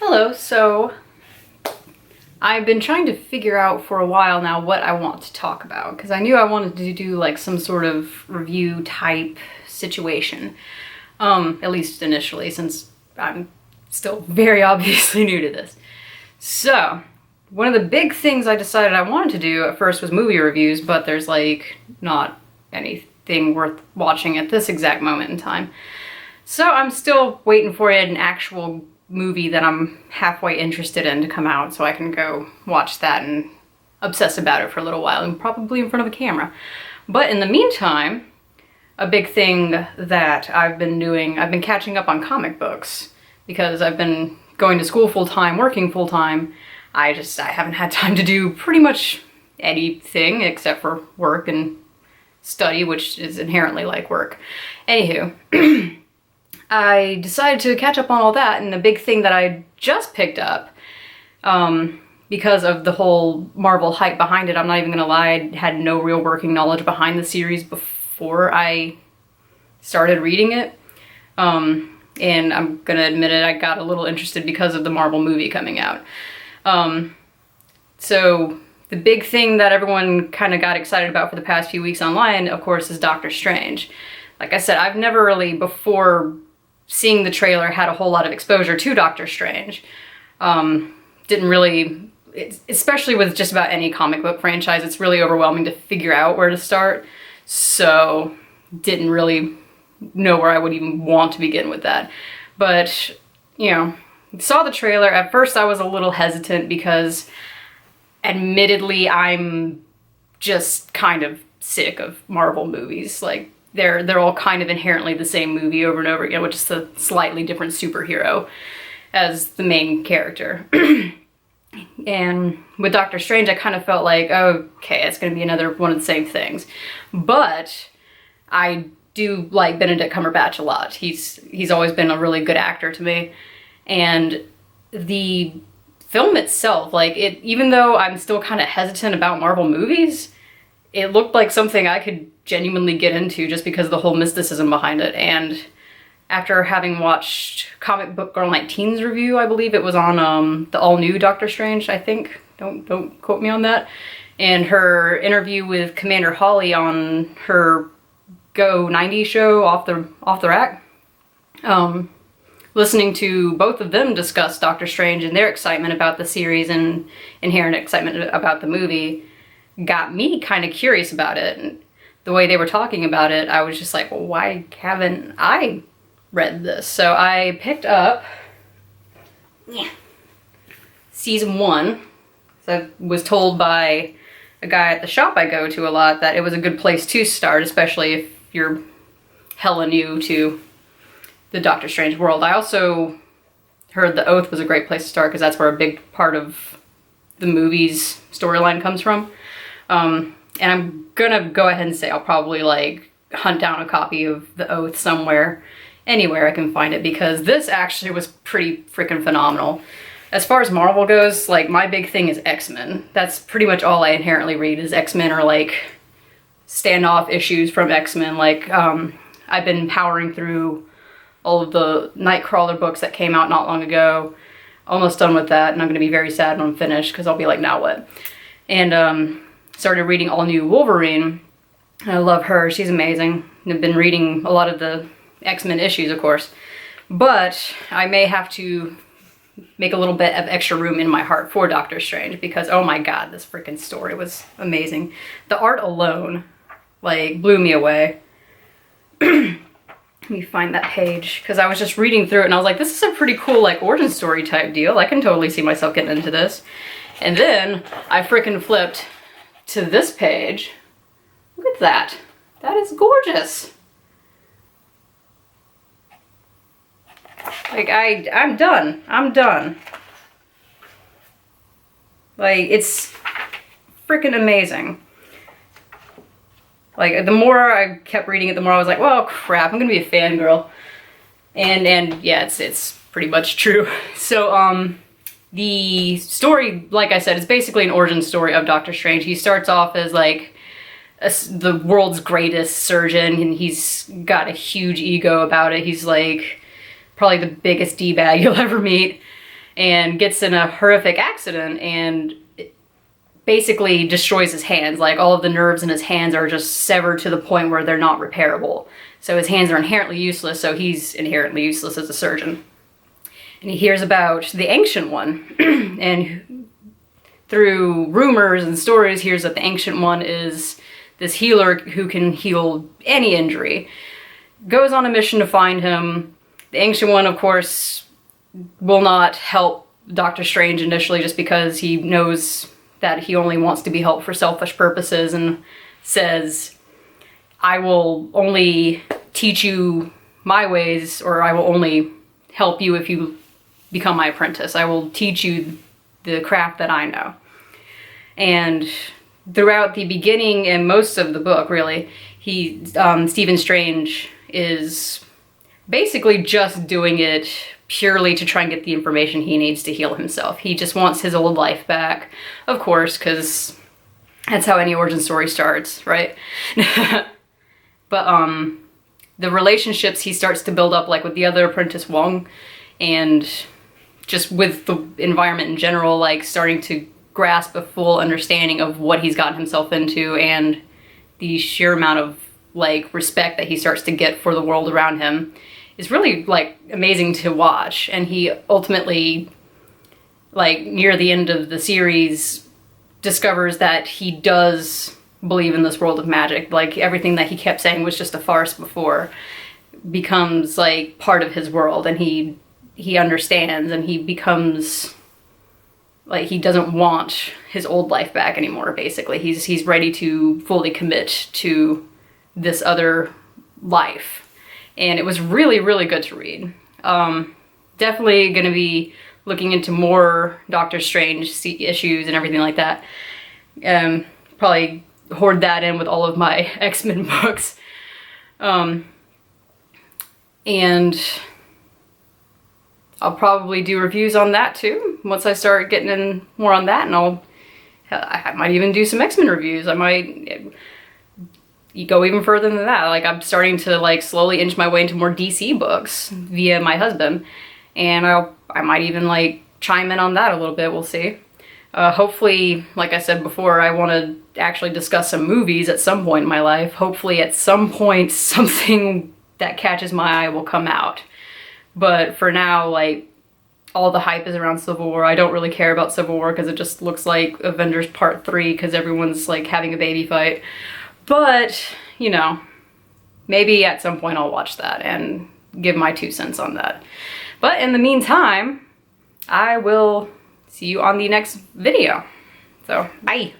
Hello, so I've been trying to figure out for a while now what I want to talk about because I knew I wanted to do like some sort of review type situation, at least initially, since I'm still very obviously new to this. So one of the big things I decided I wanted to do at first was movie reviews, but there's like not anything worth watching at this exact moment in time. So I'm still waiting for an actual movie that I'm halfway interested in to come out so I can go watch that and obsess about it for a little while, and probably in front of a camera. But in the meantime, a big thing that I've been doing, I've been catching up on comic books because I've been going to school full-time, working full-time. I haven't had time to do pretty much anything except for work and study, which is inherently like work. Anywho, I decided to catch up on all that, and the big thing that I just picked up, because of the whole Marvel hype behind it, I'm not even gonna lie, I had no real working knowledge behind the series before I started reading it. And I'm gonna admit it, I got a little interested because of the Marvel movie coming out. So the big thing that everyone kind of got excited about for the past few weeks online, of course, is Doctor Strange. Like I said, I've never really, before seeing the trailer, had a whole lot of exposure to Doctor Strange. Didn't really, especially with just about any comic book franchise, it's really overwhelming to figure out where to start. So didn't really know where I would even want to begin with that. But, you know, saw the trailer. At first I was a little hesitant because admittedly I'm just kind of sick of Marvel movies. Like, they're all kind of inherently the same movie over and over again, with just a slightly different superhero as the main character. And with Doctor Strange, I kind of felt like, okay, it's going to be another one of the same things. But I do like Benedict Cumberbatch a lot. He's always been a really good actor to me. And the film itself, like, even though I'm still kind of hesitant about Marvel movies, it looked like something I could genuinely get into just because of the whole mysticism behind it. And after having watched Comic Book Girl 19's review, I believe it was on the all-new Doctor Strange, I think. Don't quote me on that. And her interview with Commander Holly on her Go 90 show, Off the Rack. Listening to both of them discuss Doctor Strange and their excitement about the series and inherent excitement about the movie got me kind of curious about it. And the way they were talking about it, I was just like, well, why haven't I read this? So I picked up season 1. So I was told by a guy at the shop I go to a lot that it was a good place to start, especially if you're hella new to the Doctor Strange world. I also heard The Oath was a great place to start because that's where a big part of the movie's storyline comes from. And I'm gonna go ahead and say I'll probably like hunt down a copy of The Oath somewhere, anywhere I can find it, because this actually was pretty freaking phenomenal. As far as Marvel goes, like, my big thing is X-Men. That's pretty much all I inherently read is X-Men, or like standoff issues from X-Men. Like, I've been powering through all of the Nightcrawler books that came out not long ago. Almost done with that, and I'm gonna be very sad when I'm finished because I'll be like, now what? And started reading all new Wolverine. I love her, she's amazing. I've been reading a lot of the X-Men issues, of course, but I may have to make a little bit of extra room in my heart for Doctor Strange because, oh my god, this freaking story was amazing. The art alone, like, blew me away. Let me find that page, because I was just reading through it and I was like, this is a pretty cool, like, origin story type deal. I can totally see myself getting into this. And then I freaking flipped to this page. Look at that. That is gorgeous. Like, I'm done. I'm done. Like, it's freaking amazing. Like, the more I kept reading it, the more I was like, well, crap, I'm gonna be a fangirl. And yeah, it's pretty much true. So, the story, like I said, is basically an origin story of Doctor Strange. He starts off as like the world's greatest surgeon, and he's got a huge ego about it. He's like probably the biggest D-bag you'll ever meet. and gets in a horrific accident and basically destroys his hands. Like all of the nerves in his hands are just severed to the point where they're not repairable. So his hands are inherently useless, so he's inherently useless as a surgeon. And he hears about the Ancient One, and through rumors and stories hears that the Ancient One is this healer who can heal any injury. Goes on a mission to find him. The Ancient One, of course, will not help Doctor Strange initially just because he knows that he only wants to be helped for selfish purposes and says, I will only teach you my ways, or I will only help you if you become my apprentice. I will teach you the craft that I know. And throughout the beginning and most of the book, really, Stephen Strange is basically just doing it purely to try and get the information he needs to heal himself. He just wants his old life back, of course, because that's how any origin story starts, right? But the relationships he starts to build up, like with the other apprentice Wong, and just with the environment in general, like starting to grasp a full understanding of what he's gotten himself into and the sheer amount of like respect that he starts to get for the world around him is really like amazing to watch. And he ultimately, like near the end of the series, discovers that he does believe in this world of magic. Like everything that he kept saying was just a farce before becomes like part of his world, and he understands, and he becomes like, he doesn't want his old life back anymore, basically. He's ready to fully commit to this other life. And it was really, really good to read. Definitely gonna be looking into more Doctor Strange issues and everything like that. Probably hoard that in with all of my X-Men books. And I'll probably do reviews on that too, once I start getting in more on that, and I might even do some X-Men reviews. I might go even further than that. Like, I'm starting to like slowly inch my way into more DC books via my husband, and I might even like chime in on that a little bit, we'll see. Hopefully, like I said before, I want to actually discuss some movies at some point in my life. Hopefully at some point something that catches my eye will come out. But for now, like, all the hype is around Civil War. I don't really care about Civil War because it just looks like Avengers Part 3 because everyone's like having a baby fight. But, you know, maybe at some point I'll watch that and give my 2 cents on that. But in the meantime, I will see you on the next video. So, bye.